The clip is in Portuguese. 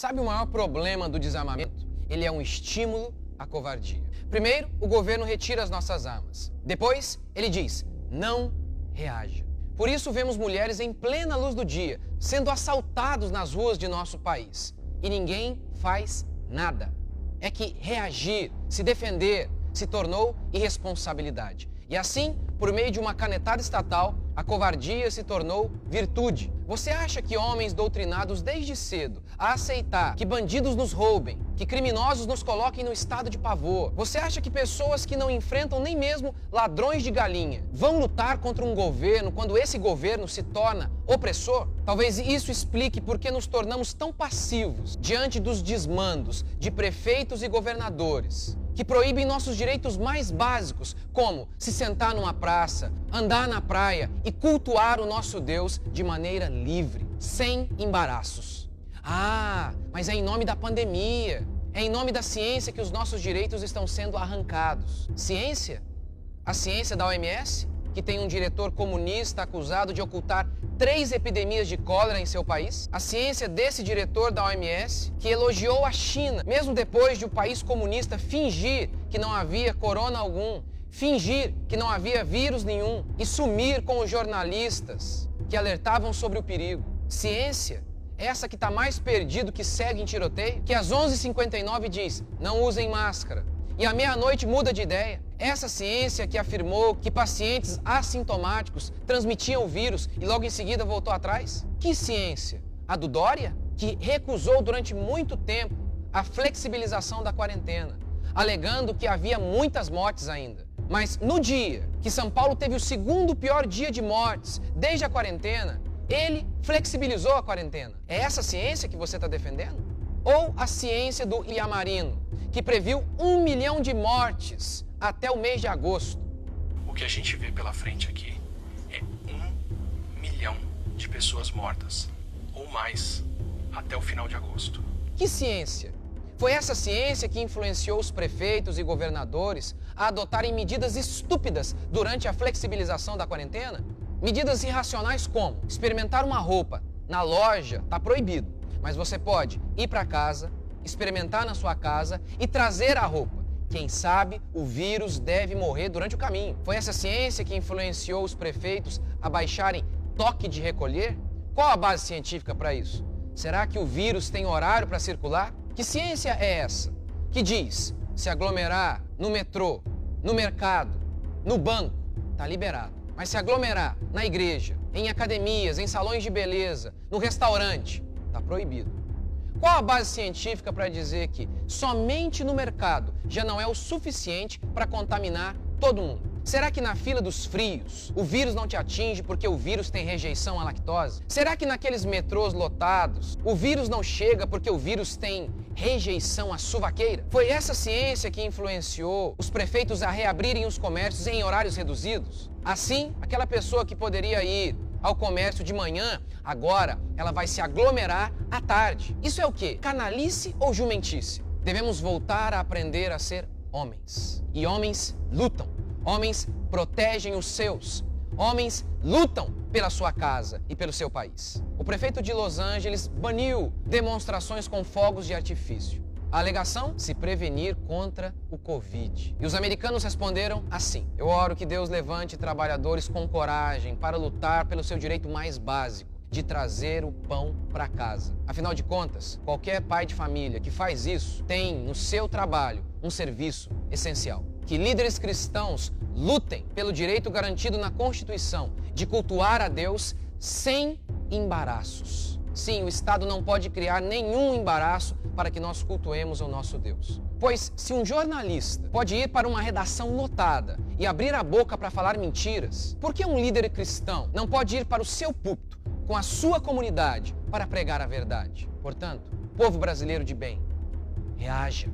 Sabe o maior problema do desarmamento? Ele é um estímulo à covardia. Primeiro, o governo retira as nossas armas. Depois, ele diz, não reaja. Por isso, vemos mulheres em plena luz do dia sendo assaltados nas ruas de nosso país. E ninguém faz nada. É que reagir, se defender, se tornou irresponsabilidade. E assim, por meio de uma canetada estatal, a covardia se tornou virtude. Você acha que homens doutrinados desde cedo a aceitar que bandidos nos roubem, que criminosos nos coloquem no estado de pavor? Você acha que pessoas que não enfrentam nem mesmo ladrões de galinha vão lutar contra um governo quando esse governo se torna opressor? Talvez isso explique por que nos tornamos tão passivos diante dos desmandos de prefeitos e governadores que proíbem nossos direitos mais básicos, como se sentar numa praça, andar na praia e cultuar o nosso Deus de maneira livre, sem embaraços. Ah, mas é em nome da pandemia, é em nome da ciência que os nossos direitos estão sendo arrancados. Ciência? A ciência da OMS, que tem um diretor comunista acusado de ocultar 3 epidemias de cólera em seu país? A ciência desse diretor da OMS, que elogiou a China, mesmo depois de o país comunista fingir que não havia corona algum, fingir que não havia vírus nenhum e sumir com os jornalistas que alertavam sobre o perigo. Ciência, essa que está mais perdido que segue em tiroteio, que às 11h59 diz, não usem máscara, e à meia-noite muda de ideia. Essa ciência que afirmou que pacientes assintomáticos transmitiam o vírus e logo em seguida voltou atrás? Que ciência? A do Dória? Que recusou durante muito tempo a flexibilização da quarentena, alegando que havia muitas mortes ainda. Mas no dia que São Paulo teve o segundo pior dia de mortes desde a quarentena, ele flexibilizou a quarentena. É essa ciência que você está defendendo? Ou a ciência do Iamarino, que previu 1 milhão de mortes até o mês de agosto? O que a gente vê pela frente aqui é 1 milhão de pessoas mortas, ou mais, até o final de agosto. Que ciência? Foi essa ciência que influenciou os prefeitos e governadores a adotarem medidas estúpidas durante a flexibilização da quarentena? Medidas irracionais como experimentar uma roupa na loja está proibido, mas você pode ir para casa, experimentar na sua casa e trazer a roupa. Quem sabe o vírus deve morrer durante o caminho. Foi essa ciência que influenciou os prefeitos a baixarem toque de recolher? Qual a base científica para isso? Será que o vírus tem horário para circular? Que ciência é essa que diz se aglomerar no metrô, no mercado, no banco, está liberado, mas se aglomerar na igreja, em academias, em salões de beleza, no restaurante, está proibido? Qual a base científica para dizer que somente no mercado já não é o suficiente para contaminar todo mundo? Será que na fila dos frios o vírus não te atinge porque o vírus tem rejeição à lactose? Será que naqueles metrôs lotados o vírus não chega porque o vírus tem rejeição à suvaqueira? Foi essa ciência que influenciou os prefeitos a reabrirem os comércios em horários reduzidos? Assim, aquela pessoa que poderia ir ao comércio de manhã, agora ela vai se aglomerar à tarde. Isso é o quê? Canalice ou jumentice? Devemos voltar a aprender a ser homens. E homens lutam. Homens protegem os seus. Homens lutam pela sua casa e pelo seu país. O prefeito de Los Angeles baniu demonstrações com fogos de artifício. A alegação? Se prevenir contra o Covid. E os americanos responderam assim: eu oro que Deus levante trabalhadores com coragem para lutar pelo seu direito mais básico, de trazer o pão para casa. Afinal de contas, qualquer pai de família que faz isso tem no seu trabalho um serviço essencial. Que líderes cristãos lutem pelo direito garantido na Constituição de cultuar a Deus sem embaraços. Sim, o Estado não pode criar nenhum embaraço para que nós cultuemos o nosso Deus. Pois se um jornalista pode ir para uma redação lotada e abrir a boca para falar mentiras, por que um líder cristão não pode ir para o seu púlpito com a sua comunidade para pregar a verdade? Portanto, povo brasileiro de bem, reaja.